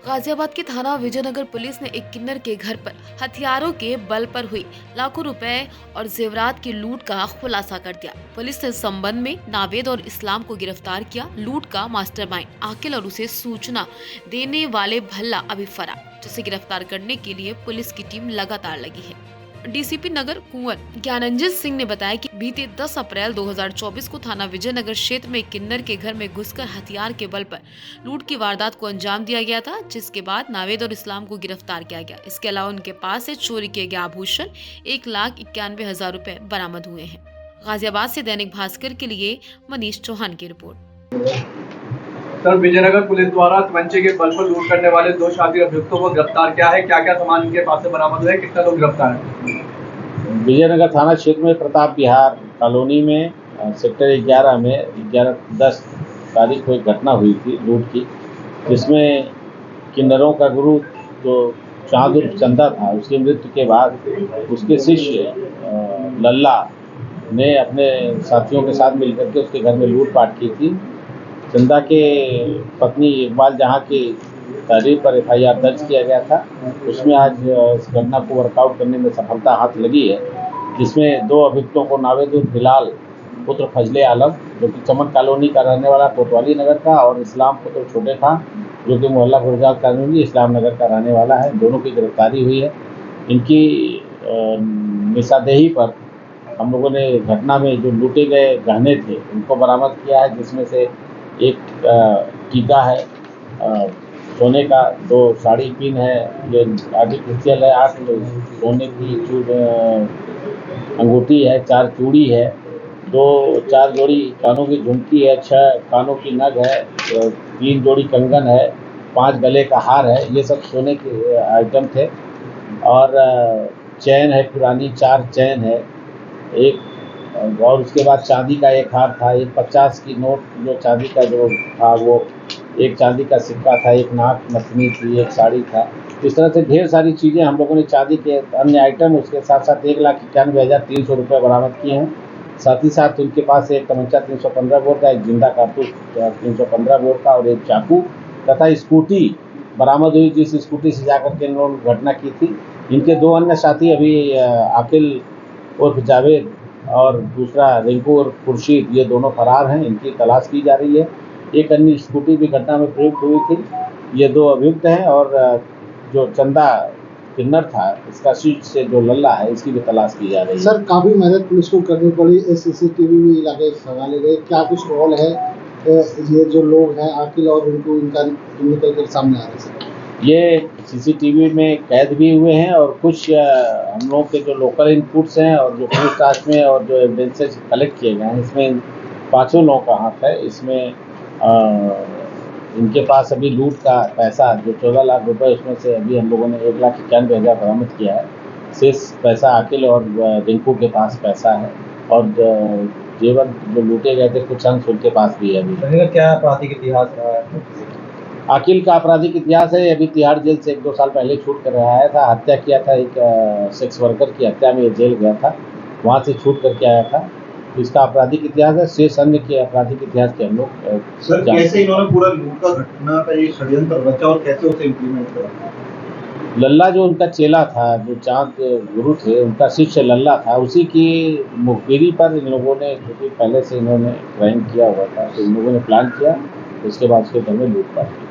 गाजियाबाद के थाना विजयनगर पुलिस ने एक किन्नर के घर पर हथियारों के बल पर हुई लाखों रुपए और जेवरात की लूट का खुलासा कर दिया। पुलिस ने इस संबंध में नावेद और इस्लाम को गिरफ्तार किया। लूट का मास्टरमाइंड आकिल और उसे सूचना देने वाले भल्ला अभी फरार, जिसे गिरफ्तार करने के लिए पुलिस की टीम लगातार लगी है। डीसीपी नगर कुंवर ज्ञानंजन सिंह ने बताया कि बीते 10 अप्रैल 2024 को थाना विजयनगर क्षेत्र में किन्नर के घर में घुसकर हथियार के बल पर लूट की वारदात को अंजाम दिया गया था, जिसके बाद नावेद और इस्लाम को गिरफ्तार किया गया। इसके अलावा उनके पास से चोरी किए गए आभूषण 1,91,000 रुपए बरामद हुए हैं। गाजियाबाद से दैनिक भास्कर के लिए मनीष चौहान की रिपोर्ट। सर, विजयनगर पुलिस द्वारा तमंचे के बल पर लूट करने वाले 2 शातिर अभियुक्तों को गिरफ्तार किया है। क्या क्या सामान इनके पास से बरामद हुआ है, कितने लोग गिरफ्तार हैं? विजयनगर थाना क्षेत्र में प्रताप विहार कॉलोनी में सेक्टर 11 में 11-10 तारीख को एक घटना हुई थी लूट की, जिसमें किन्नरों का गुरु जो चांद उर्फ चंदा था, उसकी मृत्यु के बाद उसके शिष्य लल्ला ने अपने साथियों के साथ मिलकर के उसके घर में लूटपाट की थी। चंदा के पत्नी इकबाल जहां की तहरीर पर FIR दर्ज किया गया था, उसमें आज इस घटना को वर्कआउट करने में सफलता हाथ लगी है, जिसमें 2 अभियुक्तों को नावेद उर्फ बिलाल पुत्र फजले आलम जो कि चमन कॉलोनी का रहने वाला कोतवाली नगर का, और इस्लाम पुत्र छोटे खां जो कि मोहल्ला गुरजाल कॉलोनी इस्लाम नगर का रहने वाला है, दोनों की गिरफ्तारी हुई है। इनकी निशानदेही पर हम लोगों ने घटना में जो लूटे गए गहने थे उनको बरामद किया है, जिसमें से एक टीका है सोने का, 2 साड़ी पिन है, जो आर्टिफिशियल है, 8 सोने की अंगूठी है, 4 चूड़ी है, 4 जोड़ी कानों की झुमकी है, 6 कानों की नग है, 3 जोड़ी कंगन है, 5 गले का हार है। ये सब सोने के आइटम थे। और चैन है पुरानी, 4 चैन है एक, और उसके बाद चांदी का एक हार था, एक 50 की नोट जो चांदी का जो था वो, एक चांदी का सिक्का था, एक नाक नथनी थी, एक साड़ी था। इस तरह से ढेर सारी चीज़ें हम लोगों ने चांदी के अन्य आइटम, उसके साथ साथ 1,91,300 रुपये बरामद किए हैं। साथ ही साथ उनके पास एक तमंचा 315 बोर का, एक जिंदा कारतूस 315 बोर का और एक चाकू तथा स्कूटी बरामद हुई, जिस स्कूटी से जाकर के इन्होंने घटना की थी। इनके 2 अन्य साथी अभी आकिल उर्फ जावेद और दूसरा रिंकू और खुर्शीद, ये दोनों फरार हैं, इनकी तलाश की जा रही है। एक अन्य स्कूटी भी घटना में प्रयुक्त हुई थी। ये 2 अभियुक्त हैं, और जो चंदा किन्नर था, इसका शीट से जो लल्ला है, इसकी भी तलाश की जा रही है। सर, काफ़ी मेहनत पुलिस को करनी पड़ी, CCTV भी इलाके संभाले गए, क्या कुछ रोल है ये जो लोग हैं आकिल और रिंकू, इनका निकल कर सामने आ रहा है सर? ये CCTV में कैद भी हुए हैं, और कुछ हम लोग के जो लोकल इनपुट्स हैं और जो पूछताछ में और जो एविडेंसेस कलेक्ट किए गए हैं, इसमें 5 लोगों का हाथ है। इसमें इनके पास अभी लूट का पैसा जो 14 लाख रुपए, उसमें से अभी हम लोगों ने 1,91,000 बरामद किया है। शेष पैसा आकिल और रिंकू के पास पैसा है, और जेवर जो लूटे गए थे कुछ अंश उनके पास भी है। अभी क्या आपराधिक इतिहास रहा है? आकिल का आपराधिक इतिहास है, अभी तिहाड़ जेल से 1-2 साल पहले छूट कर आया था। हत्या किया था, एक सेक्स वर्कर की हत्या में ये जेल गया था, वहाँ से छूट करके आया था। तो इसका आपराधिक इतिहास है। शेष अन्य के आपराधिक इतिहास के हम लोग सर, कैसे इन्होंने पूरा लूट का घटना का ये षड्यंत्र रचा और कैसे उसे इम्प्लीमेंट करा? लल्ला जो उनका चेला था, जो चांद गुरु थे, उनका शिष्य लल्ला था, उसी की मुखबिरी पर इन लोगों ने, क्योंकि पहले से इन्होंने क्राइम किया हुआ था, तो इन लोगों ने प्लान किया, उसके बाद उसके घर में लूटपाट की।